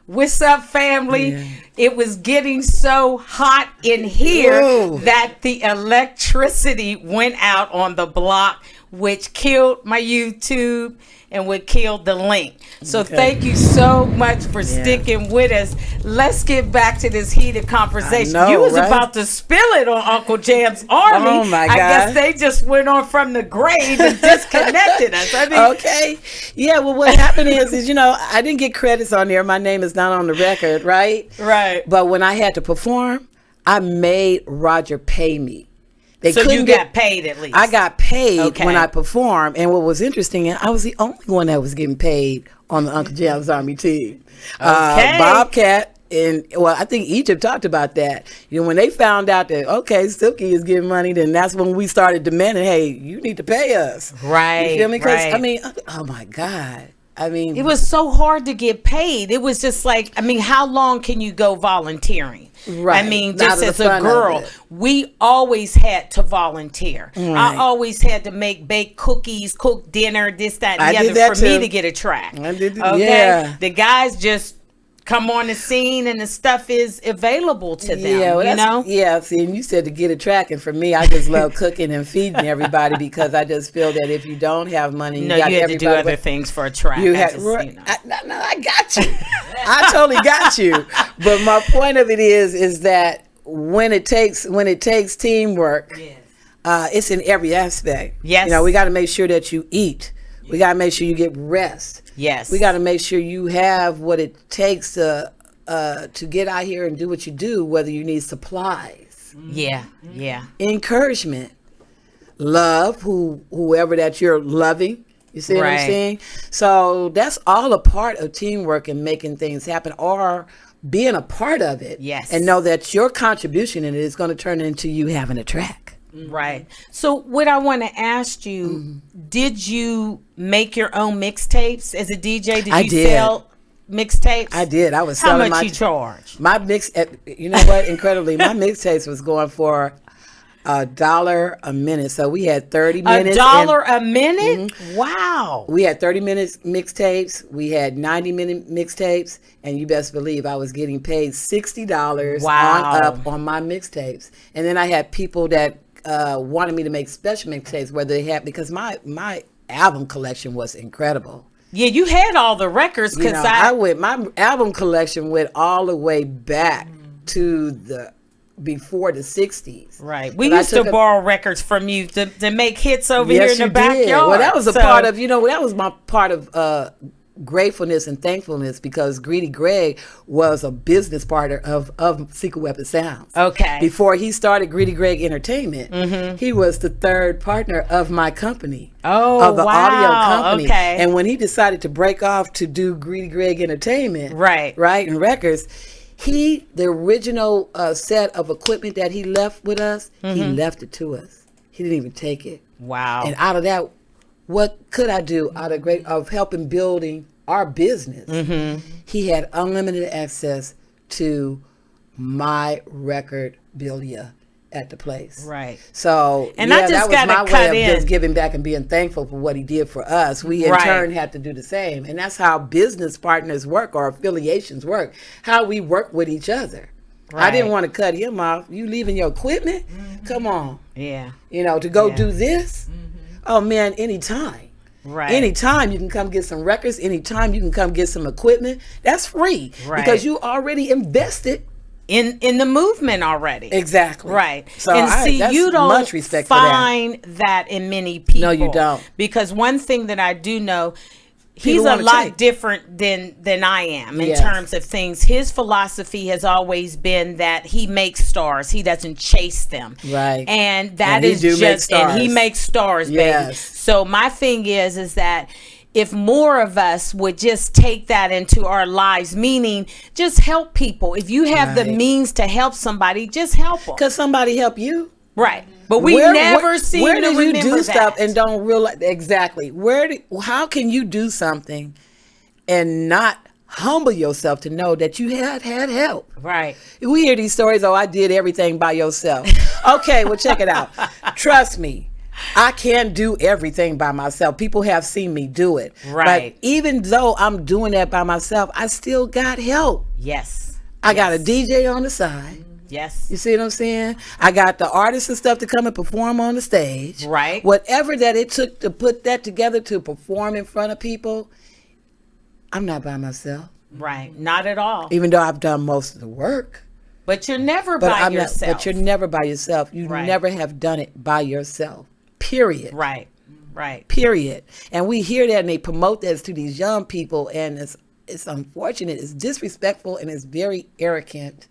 What's up, family? Yeah. It was getting so hot in here that the electricity went out on the block, which killed my YouTube and would kill the link. So thank you so much for sticking with us. Let's get back to this heated conversation. You was about to spill it on Uncle Jam's Army. Oh my God. I guess they just went on from the grave and disconnected us. I mean, okay. Yeah, well, what happened is, you know, I didn't get credits on there. My name is not on the record, right? Right. But when I had to perform, I made Roger pay me. So you got paid at least? I got paid when I performed. And what was interesting, I was the only one that was getting paid on the Uncle Jam's Army team. Bobcat and, well, I think Egypt talked about that. You know, when they found out that, Silky is getting money, then that's when we started demanding, hey, you need to pay us. Right. You feel me? Because, I mean, oh my God. I mean, it was so hard to get paid. It was just like, I mean, how long can you go volunteering? Right. I mean, just as a girl, we always had to volunteer. Right. I always had to bake cookies, cook dinner, this, that, and the other for me to get a track. I did that. Yeah. The guys just come on the scene and the stuff is available to them, you know? Yeah, see, and you said to get a track, and for me, I just love cooking and feeding everybody because I just feel that if you don't have money, you have to do other things for a track. I got you. I totally got you. But my point of it is that when it takes teamwork, it's in every aspect. Yes. You know, we got to make sure that you eat. We got to make sure you get rest. Yes. We got to make sure you have what it takes to get out here and do what you do, whether you need supplies. Yeah. Encouragement. Love, whoever that you're loving. You see what I'm saying? So that's all a part of teamwork and making things happen, or being a part of it. Yes. And know that your contribution in it is going to turn into you having a track. Right. So what I want to ask you, did you make your own mixtapes as a DJ? Did you sell mixtapes? I did. I was selling. How much you charge? My you know what? Incredibly, my mixtapes was going for $1 a minute. So we had 30 minutes. $1 a minute? Wow. We had 30 minutes mixtapes. We had 90-minute mixtapes. And you best believe I was getting paid $60 on up on my mixtapes. And then I had people that wanted me to make special mixtapes where they had, because my album collection was incredible. Yeah, you had all the records because my album collection went all the way back to before the 60s. Right. We used to borrow records from you to make hits over here in the backyard. Well, that was a part of, that was my part of gratefulness and thankfulness, because Greedy Greg was a business partner of Secret Weapon Sounds. Okay. Before he started Greedy Greg Entertainment, he was the third partner of my company. Of the audio company. Okay. And when he decided to break off to do Greedy Greg Entertainment, right, and records, the original set of equipment that he left with us, he left it to us. He didn't even take it. Wow. And out of that, what could I do out of helping building our business? He had unlimited access to my record bilia at the place. Right. So and I just that was my way of in. just giving back and being thankful for what he did for us. We in turn had to do the same. And that's how business partners work, or affiliations work, how we work with each other. Right. I didn't want to cut him off. You leaving your equipment? Come on. Yeah. To go do this? Oh man, anytime. Right. Anytime you can come get some records, anytime you can come get some equipment, that's free. Right. Because you already invested in the movement already. Exactly. Right. So you don't much respect find that in many people. No, you don't. Because one thing that I do know, he's a lot different than I am in terms of things. His philosophy has always been that he makes stars. He doesn't chase them. Right. And that is just, and he makes stars, yes. baby. So my thing is that if more of us would just take that into our lives, meaning just help people. If you have the means to help somebody, just help them. Because somebody help you. Right. But we never seem to remember that. Where do you do stuff and don't realize exactly? How can you do something and not humble yourself to know that you had help? Right. We hear these stories, I did everything by yourself. Okay, well, check it out. Trust me. I can't do everything by myself. People have seen me do it. Right. But even though I'm doing that by myself, I still got help. Yes. I got a DJ on the side. Yes. You see what I'm saying? I got the artists and stuff to come and perform on the stage. Right. Whatever that it took to put that together to perform in front of people, I'm not by myself. Right. Not at all. Even though I've done most of the work. But you're never by yourself. But you're never by yourself. You never have done it by yourself. Period. Right. Right. Period. And we hear that and they promote that to these young people, and it's unfortunate. It's disrespectful and it's very arrogant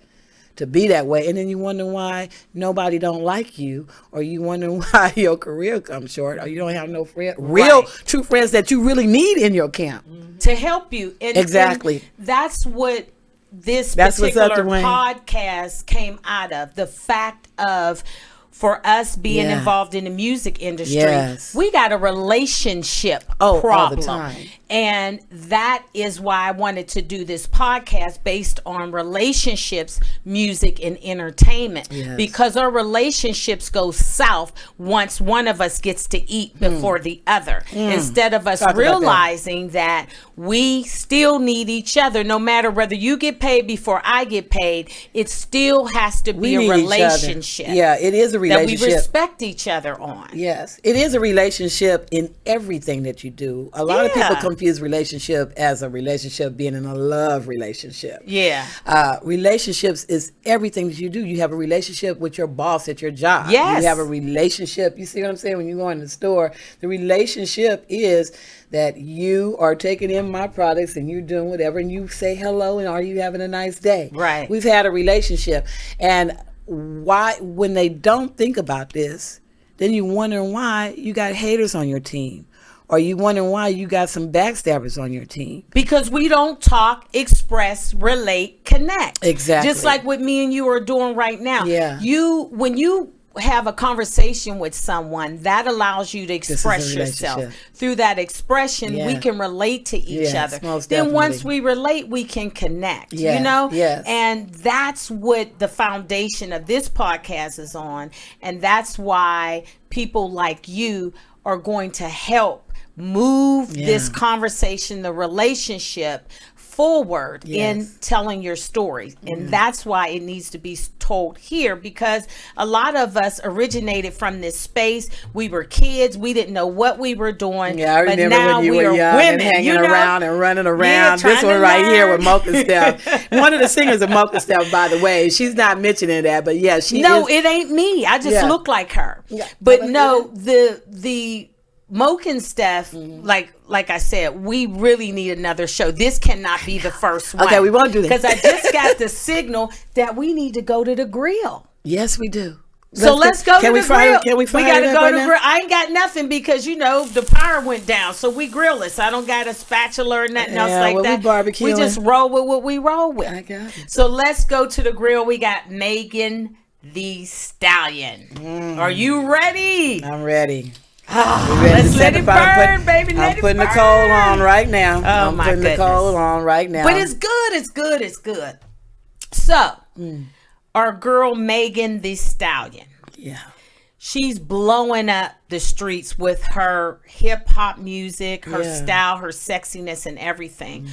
to be that way. And then you wonder why nobody don't like you, or you wonder why your career comes short, or you don't have no friends, real true friends that you really need in your camp to help you. And, exactly. And that's what this particular podcast came out of. The fact of, for us being involved in the music industry, we got a relationship problem. All the time. And that is why I wanted to do this podcast based on relationships, music, and entertainment. Because our relationships go south once one of us gets to eat before the other. Instead of us realizing that we still need each other. No matter whether you get paid before I get paid, it still has to be a relationship. Yeah, it is a relationship. That we respect each other on. Yes, it is a relationship in everything that you do. A lot of people confuse relationship as a relationship being in a love relationship. Relationships is everything that you do. You have a relationship with your boss at your job. You have a relationship. You see what I'm saying? When you go in the store, the relationship is that you are taking in my products and you're doing whatever, and you say hello and are you having a nice day? Right. We've had a relationship. And why, when they don't think about this, then you wonder why you got haters on your team. Or you wondering why you got some backstabbers on your team. Because we don't talk, express, relate, connect. Exactly. Just like what me and you are doing right now. Yeah. When you have a conversation with someone, that allows you to express yourself. Through that expression, we can relate to each other. Then once we relate, we can connect. You know? Yes. And that's what the foundation of this podcast is on. And that's why people like you are going to help move this conversation, the relationship forward in telling your story. And that's why it needs to be told here, because a lot of us originated from this space. We were kids. We didn't know what we were doing. Yeah, I remember but now when you we were are young women, and hanging around and running around. Yeah, this one right here with Mocha Steph. One of the singers of Mocha Steph, by the way. She's not mentioning that, but yeah, she is. It ain't me. I just look like her. Yeah. But no, the Moke and Steph, like I said, we really need another show. This cannot be the first one. Okay, we won't do that. Because I just got the signal that we need to go to the grill. Yes, we do. Let's go to the grill. Can we got to go to the grill. I ain't got nothing because, the power went down. So we grillless. I don't got a spatula or nothing else like that. We just roll with what we roll with. I got it. So let's go to the grill. We got Megan Thee Stallion. Are you ready? I'm ready. Let's let it burn, baby. I'm putting the coal on right now. Oh, my goodness. I'm putting the coal on right now. But it's good. It's good. It's good. So, our girl Megan Thee Stallion. Yeah. She's blowing up the streets with her hip hop music, her style, her sexiness, and everything.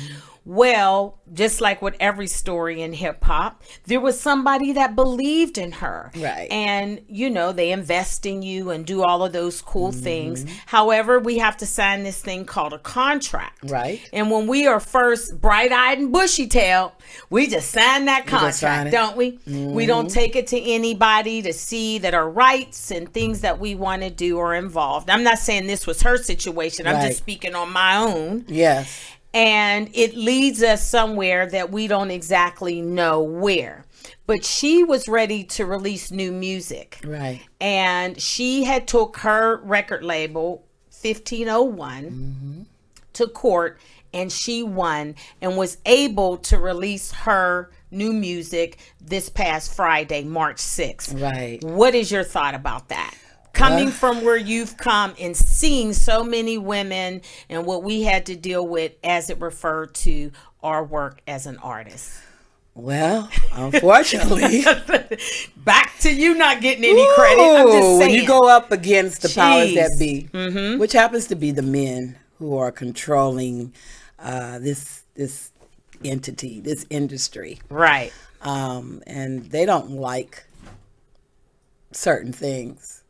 Well, just like with every story in hip hop, there was somebody that believed in her. Right. And, they invest in you and do all of those cool things. However, we have to sign this thing called a contract. Right. And when we are first bright-eyed and bushy-tailed, we just sign that contract, don't we? We don't take it to anybody to see that our rights and things that we want to do are involved. I'm not saying this was her situation. I'm just speaking on my own. Yes. And it leads us somewhere that we don't exactly know where. But she was ready to release new music. Right. And she had took her record label, 1501, to court, and she won and was able to release her new music this past Friday, March 6th. Right. What is your thought about that? Coming from where you've come and seeing so many women and what we had to deal with as it referred to our work as an artist. Well, unfortunately, back to you not getting any credit. I'm just saying. When you go up against the powers that be, which happens to be the men who are controlling this entity, this industry, right? And they don't like certain things.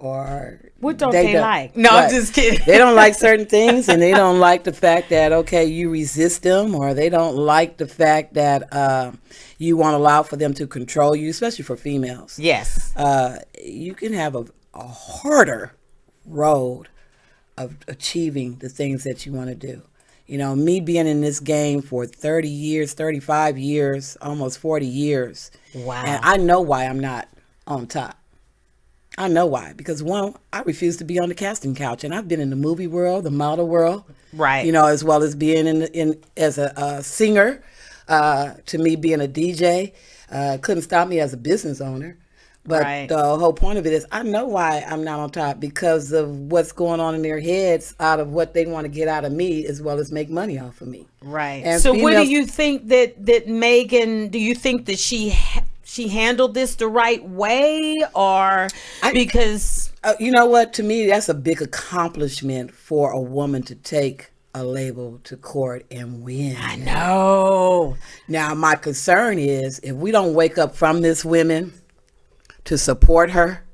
Or what don't they like? No, right. I'm just kidding. They don't like certain things, and they don't like the fact that, okay, you resist them, or they don't like the fact that you won't allow for them to control you, especially for females. Yes. You can have a harder road of achieving the things that you want to do. You know, me being in this game for 30 years, 35 years, almost 40 years. Wow. And I know why I'm not on top. I know why. Because, one, I refuse to be on the casting couch. And I've been in the movie world, the model world. Right. You know, as well as being in as a singer. To me, being a DJ couldn't stop me as a business owner. But right. The whole point of it is I know why I'm not on top, because of what's going on in their heads out of what they want to get out of me, as well as make money off of me. Right. And so what do you think that Megan, do you think that she handled this the right way, or because you know what, to me that's a big accomplishment for a woman to take a label to court and win. I know. Now my concern is if we don't wake up from this women to support her,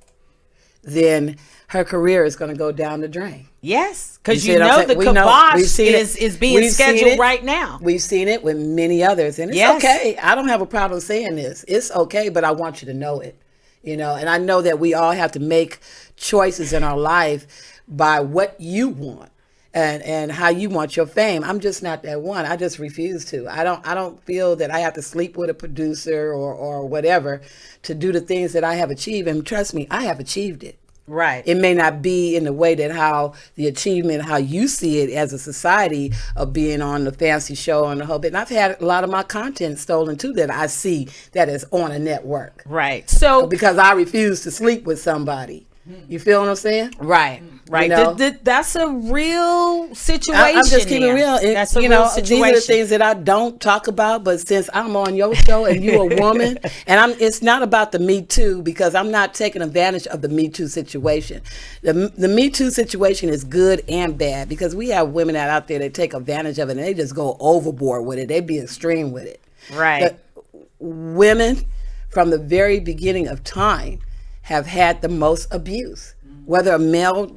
then her career is going to go down the drain. Yes, because you know the kibosh is being scheduled right now. We've seen it with many others, and it's okay. I don't have a problem saying this. It's okay, but I want you to know it. You know, and I know that we all have to make choices in our life by what you want and how you want your fame. I'm just not that one. I just refuse to. I don't feel that I have to sleep with a producer or whatever to do the things that I have achieved. And trust me, I have achieved it. Right. It may not be in the way that how the achievement, how you see it as a society of being on the fancy show and the whole bit. And I've had a lot of my content stolen too that I see that is on a network. Right. So because I refuse to sleep with somebody. You feel what I'm saying? Right. Right. You know? That's a real situation. I'm just keeping it real. That's a real situation. These are the things that I don't talk about, but since I'm on your show and you're a woman, and it's not about the Me Too, because I'm not taking advantage of the Me Too situation. The Me Too situation is good and bad, because we have women out there that take advantage of it and they just go overboard with it. They be extreme with it. Right. But women from the very beginning of time have had the most abuse, whether a male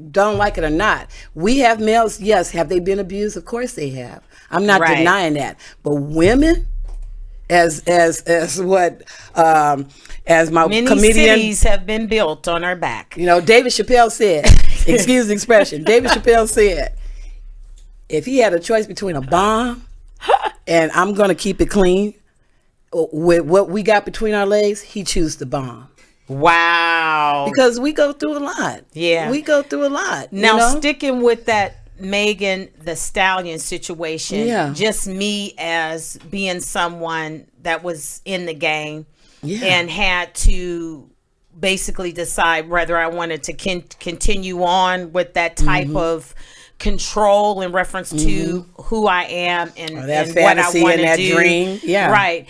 don't like it or not. We have males, yes. Have they been abused? Of course they have. I'm not denying that. But women, as my many comedian, cities have been built on our back. You know, David Chappelle said, excuse the expression, David Chappelle said, if he had a choice between a bomb and I'm going to keep it clean, with what we got between our legs, he choose the bomb. Wow. Because we go through a lot. Yeah. We go through a lot. Now, sticking with that Megan Thee Stallion situation, just me as being someone that was in the game and had to basically decide whether I wanted to continue on with that type of control in reference to who I am and what I want to do. Dream. Yeah. Right.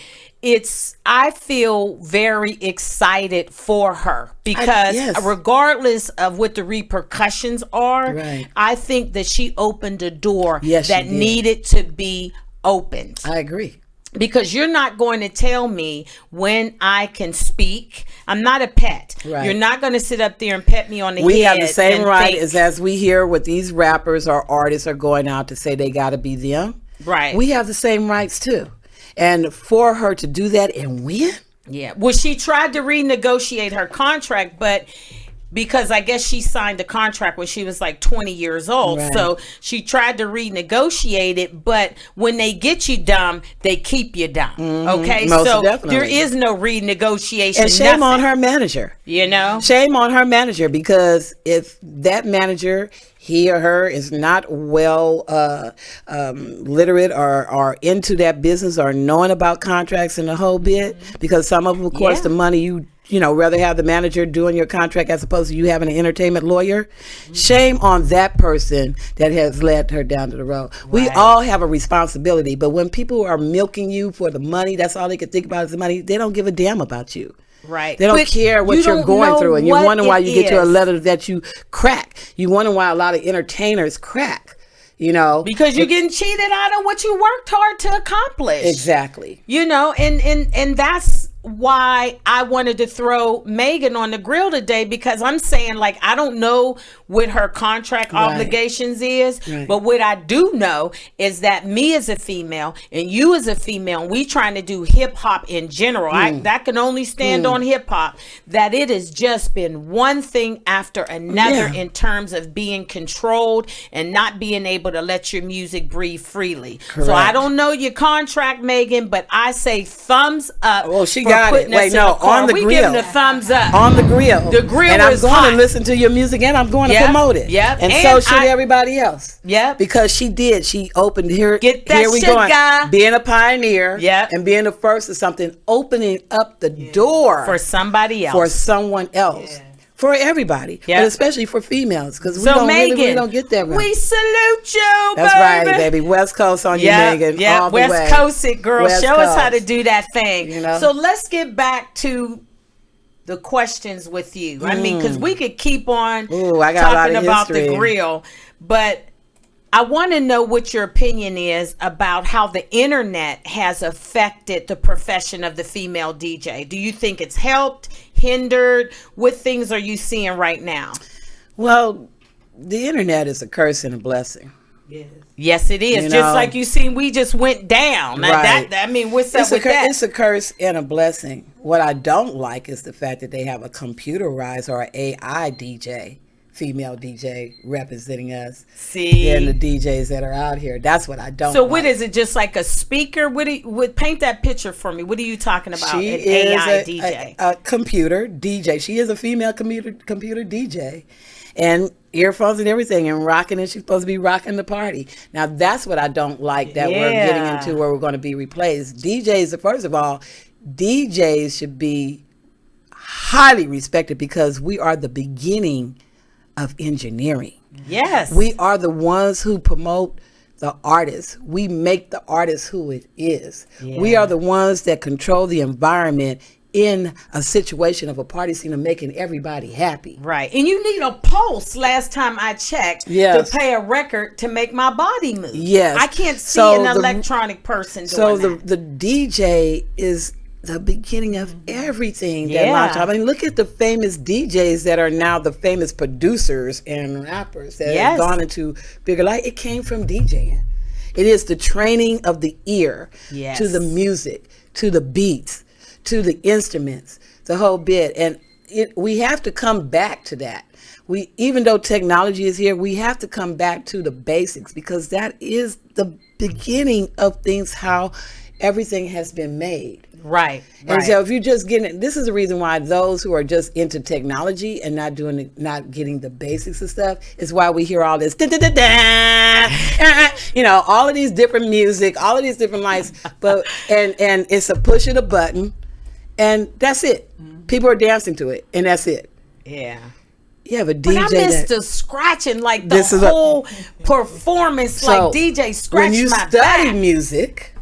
I feel very excited for her because regardless of what the repercussions are, I think that she opened a door that needed to be opened. I agree. Because you're not going to tell me when I can speak. I'm not a pet. Right. You're not going to sit up there and pet me on the head. We have the same right as we hear what these rappers or artists are going out to say they got to be them. Right. We have the same rights too. And for her to do that and win? Yeah. Well, she tried to renegotiate her contract, but because I guess she signed the contract when she was like 20 years old. Right. So she tried to renegotiate it, but when they get you dumb, they keep you dumb. Okay? Most so definitely. There is no renegotiation. And shame on her manager. You know? Shame on her manager, because if that manager, he or her, is not well literate or into that business or knowing about contracts and the whole bit, because some of them, of course, the money you rather have the manager doing your contract as opposed to you having an entertainment lawyer. Shame on that person that has led her down to the road. Right. We all have a responsibility, but when people are milking you for the money, that's all they can think about is the money. They don't give a damn about you. Right. They don't care what you're going through, and you wonder why you get to a letter that you crack. You wonder why a lot of entertainers crack. Because you're getting cheated out of what you worked hard to accomplish. Exactly. And that's why I wanted to throw Megan on the grill today, because I'm saying, like, I don't know what her contract obligations is, but what I do know is that me as a female and you as a female, we trying to do hip hop in general. That can only stand on hip hop. That it has just been one thing after another in terms of being controlled and not being able to let your music breathe freely. Correct. So I don't know your contract, Megan, but I say thumbs up. Well, she got it. Wait, no, on the grill. We give the thumbs up. On the grill. The grill and is hot. I'm going to listen to your music, and I'm going to promote it. Yep. And so should everybody else. Yep. Because she did. She opened here. Get that here we shit, going. Guy. Being a pioneer. Yep. And being the first of something, opening up the door for somebody else. For someone else. Yeah. For everybody, but especially for females, because we don't get that right. We salute you, That's right, baby. West Coast on you, Megan. Yeah, all the West way. Coast it, girl. West Show Coast. us how to do that thing. So let's get back to the questions with you. I mean, because we could keep on talking about the grill, but I want to know what your opinion is about how the internet has affected the profession of the female DJ. Do you think it's helped, hindered? What things are you seeing right now? Well, the internet is a curse and a blessing. Yes, it is. Just like you seen, we just went down. Right. I mean, what's up with that? It's a curse and a blessing. What I don't like is the fact that they have a computerized or an AI DJ, female DJ representing us. See, and the DJs that are out here. That's what I don't. So like. what is it? Just like a speaker? Paint that picture for me. What are you talking about? She an is AI DJ, a computer DJ. She is a female computer DJ, and earphones and everything, and rocking. And she's supposed to be rocking the party. Now that's what I don't like. That we're getting into where we're going to be replaced. DJs. First of all, DJs should be highly respected because we are the beginning of engineering. Yes. We are the ones who promote the artist. We make the artist who it is. Yeah. We are the ones that control the environment in a situation of a party scene of making everybody happy. Right. And you need a pulse, last time I checked, to play a record to make my body move. Yes. I can't see an electronic person doing that. The DJ is the beginning of everything that launched. I mean, look at the famous DJs that are now the famous producers and rappers that have gone into bigger light. It came from DJing. It is the training of the ear to the music, to the beats, to the instruments, the whole bit. And we have to come back to that. Even though technology is here, we have to come back to the basics because that is the beginning of things, how everything has been made. Right. And so if you're just getting, this is the reason why those who are just into technology and not getting the basics of stuff is why we hear all this, all of these different music, all of these different lights, but and it's a push of a button, and that's it. People are dancing to it, and that's it. Yeah. You have a DJ. But I missed the scratching, like the whole performance, like DJ scratch when you my study back. Music.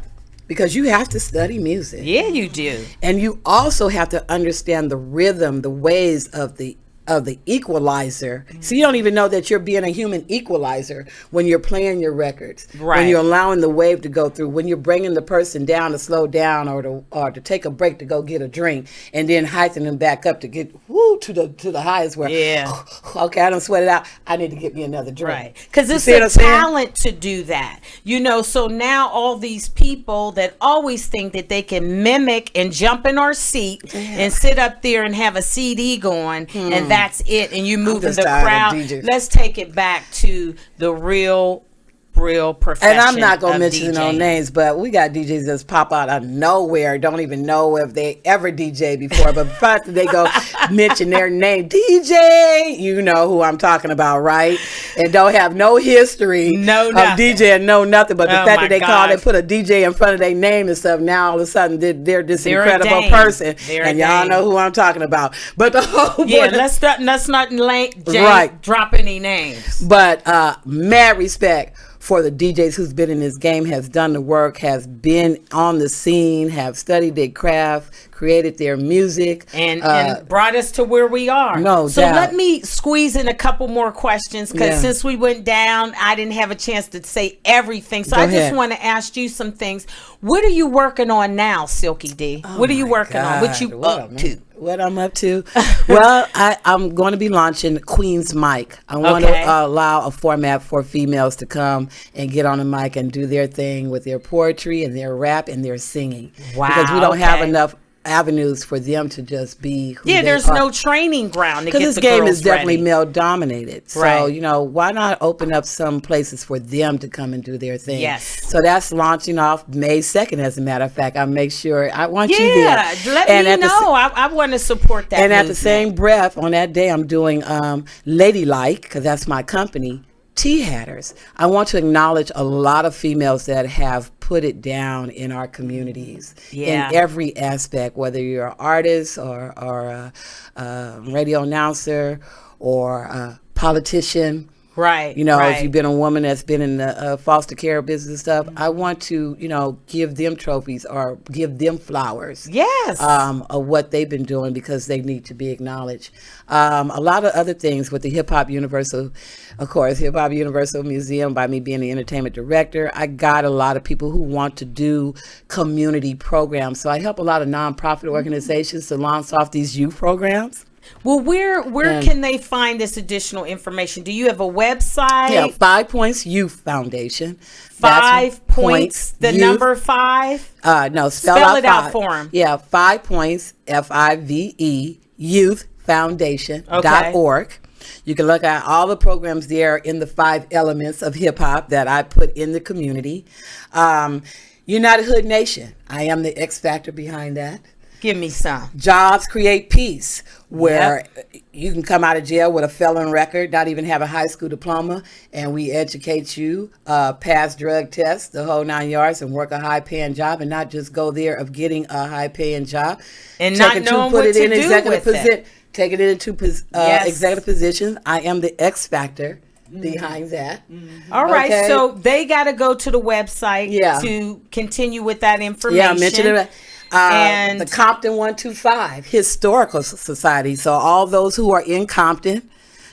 Because you have to study music. Yeah, you do. And you also have to understand the rhythm, the ways of the equalizer. So you don't even know that you're being a human equalizer when you're playing your records. Right. When you're allowing the wave to go through, when you're bringing the person down to slow down or to take a break to go get a drink, and then heightening them back up to get to the highest where okay, I don't sweat it out. I need to get me another drink. Right. Because it's a talent to do that. So now all these people that always think that they can mimic and jump in our seat and sit up there and have a CD going and that's it, and you moving the crowd. Let's take it back to the real real profession. And I'm not going to mention DJing. no names, but we got DJs that pop out of nowhere, don't even know if they ever DJ before, but the fact that they go mention their name, DJ, you know who I'm talking about, right? And don't have no history of DJ and know nothing, but the fact that they put a DJ in front of their name and stuff, now all of a sudden they're this incredible person. And y'all know who I'm talking about. But the whole let's not drop any names. But mad respect for the DJs who's been in this game, has done the work, has been on the scene, have studied their craft, created their music, and brought us to where we are. So let me squeeze in a couple more questions, because since we went down, I didn't have a chance to say everything. So I just want to ask you some things. What are you working on now, Silky D? What are you working on? What you up to? What I'm up to? Well, I'm going to be launching Queen's Mic. I want to allow a format for females to come and get on the mic and do their thing with their poetry and their rap and their singing. Wow. Because we don't have enough avenues for them to just be who they there's are. No training ground to get the girls because this game is definitely ready. Male dominated. So, you know, why not open up some places for them to come and do their thing? Yes. So that's launching off May 2nd, as a matter of fact. I'll make sure. I want you there. Let me know. I want to support that. And at the same breath, on that day, I'm doing Ladylike, because that's my company, Tea Hatters. I want to acknowledge a lot of females that have put it down in our communities in every aspect, whether you're an artist or a radio announcer or a politician. Right. You know, if you've been a woman that's been in the foster care business and stuff, I want to, you know, give them trophies or give them flowers. Yes. Of what they've been doing, because they need to be acknowledged. A lot of other things with the Hip Hop Universal, of course, Hip Hop Universal Museum, by me being the entertainment director, I got a lot of people who want to do community programs. So I help a lot of nonprofit organizations to launch off these youth programs. Well, where can they find this additional information? Do you have a website? Yeah, 5 Points Youth Foundation. 5 Points, the youth, number 5? No, spell it out for them. Yeah, 5 Points, FIVE, Youth Foundation.org. You can look at all the programs there in the 5 elements of hip hop that I put in the community. United Hood Nation, I am the X factor behind that. Give me some. Jobs Create Peace, where you can come out of jail with a felon record, not even have a high school diploma, and we educate you, pass drug tests, the whole 9 yards, and work a high-paying job, and not just go there of getting a high-paying job. And not knowing what to do with it. Take it into executive positions. I am the X factor behind that. All right, so they got to go to the website to continue with that information. Yeah, mention it. And the Compton 125 Historical Society. So all those who are in Compton,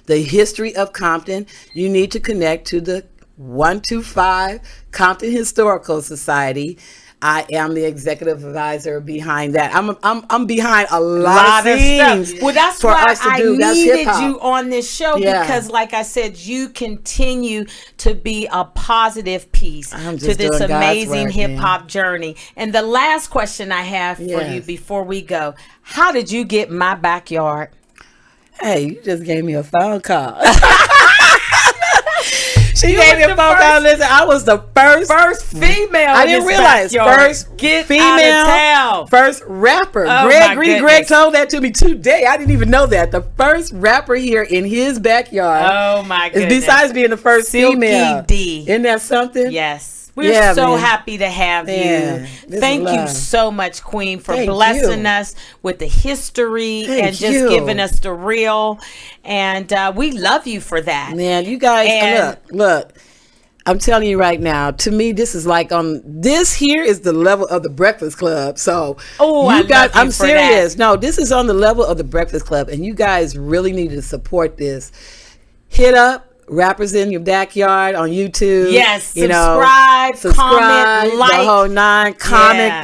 the history of Compton, you need to connect to the 125 Compton Historical Society. I am the executive advisor behind that. I'm behind a lot of things. Stuff. Well, that's why I needed you on this show, because, like I said, you continue to be a positive piece to this amazing hip hop journey. And the last question I have for you before we go: how did you get my backyard? Hey, you just gave me a phone call. She gave me a phone call. Listen, I was the first female. I didn't realize first female, first rapper. Greg told that to me today. I didn't even know that. The first rapper here in his backyard. Oh my goodness! Besides being the first Silky female, D. Isn't that something? Yes. We're so happy to have you. Thank you so much, Queen, for blessing us with the history and just giving us the real. And we love you for that. Man, you guys, look. I'm telling you right now, to me, this is like this here is the level of the Breakfast Club. So, I'm serious. No, this is on the level of the Breakfast Club, and you guys really need to support this. Hit up Rappers in Your Backyard on YouTube. Yes, subscribe, comment, like. The whole 9,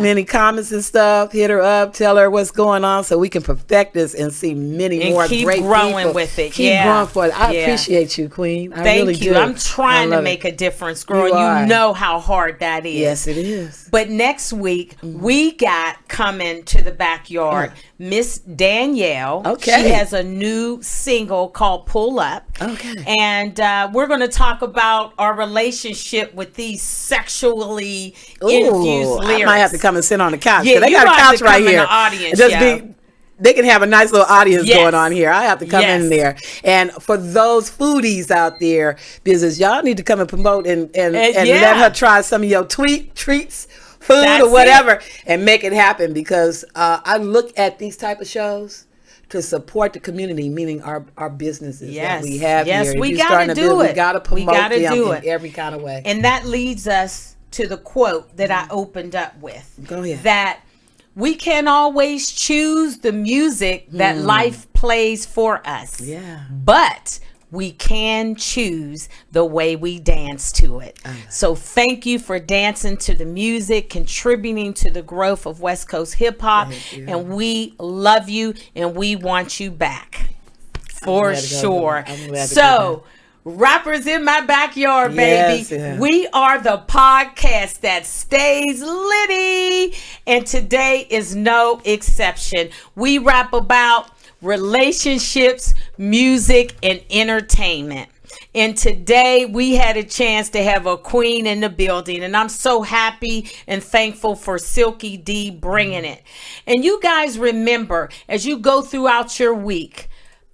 many comments and stuff. Hit her up, tell her what's going on so we can perfect this and see many more great people. Keep growing with it. Keep growing for it. I appreciate you, Queen. I really do. I'm trying to make a difference, girl. You know how hard that is. Yes, it is. But next week, we got coming to the backyard Miss Danielle. Okay. She has a new single called Pull Up. Okay. And And we're going to talk about our relationship with these sexually infused lyrics. I might have to come and sit on the couch. Yeah, they you got a couch have to come right in here. the audience, They can have a nice little audience Yes. going on here. I have to come Yes. in there. And for those foodies out there, business, y'all need to come and promote and let her try some of your treats, food, That's or whatever, and make it happen. Because I look at these type of shows to support the community, meaning our businesses that we have here. Yes, we If you're got starting to a do business, it. We got to promote them do in every kind of way. And that leads us to the quote that I opened up with. Go ahead. That we can't always choose the music that life plays for us. Yeah. But we can choose the way we dance to it. So thank you for dancing to the music, contributing to the growth of West Coast hip hop. And we love you and we want you back for sure. So Rappers in My Backyard, baby. Yes, yeah. We are the podcast that stays litty, and today is no exception. We rap about relationships, music, and entertainment. And today we had a chance to have a queen in the building, and I'm so happy and thankful for Silky D bringing it. And you guys remember, as you go throughout your week,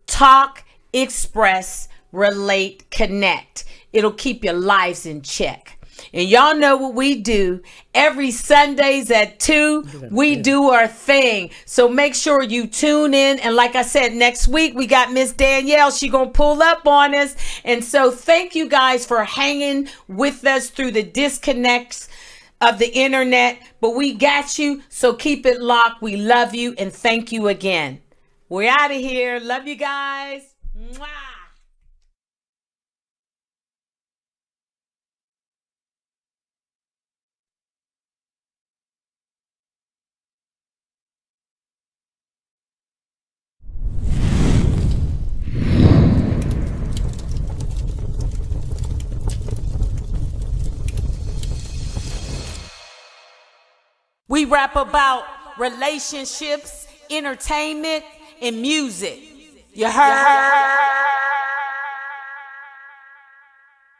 talk, express, relate, connect. It'll keep your lives in check. And y'all know what we do. Every Sundays at 2, we do our thing. So make sure you tune in. And like I said, next week we got Miss Danielle. She gonna pull up on us. And so thank you guys for hanging with us through the disconnects of the internet. But we got you. So keep it locked. We love you and thank you again. We're out of here. Love you guys. Mwah. We rap about relationships, entertainment, and music. You heard?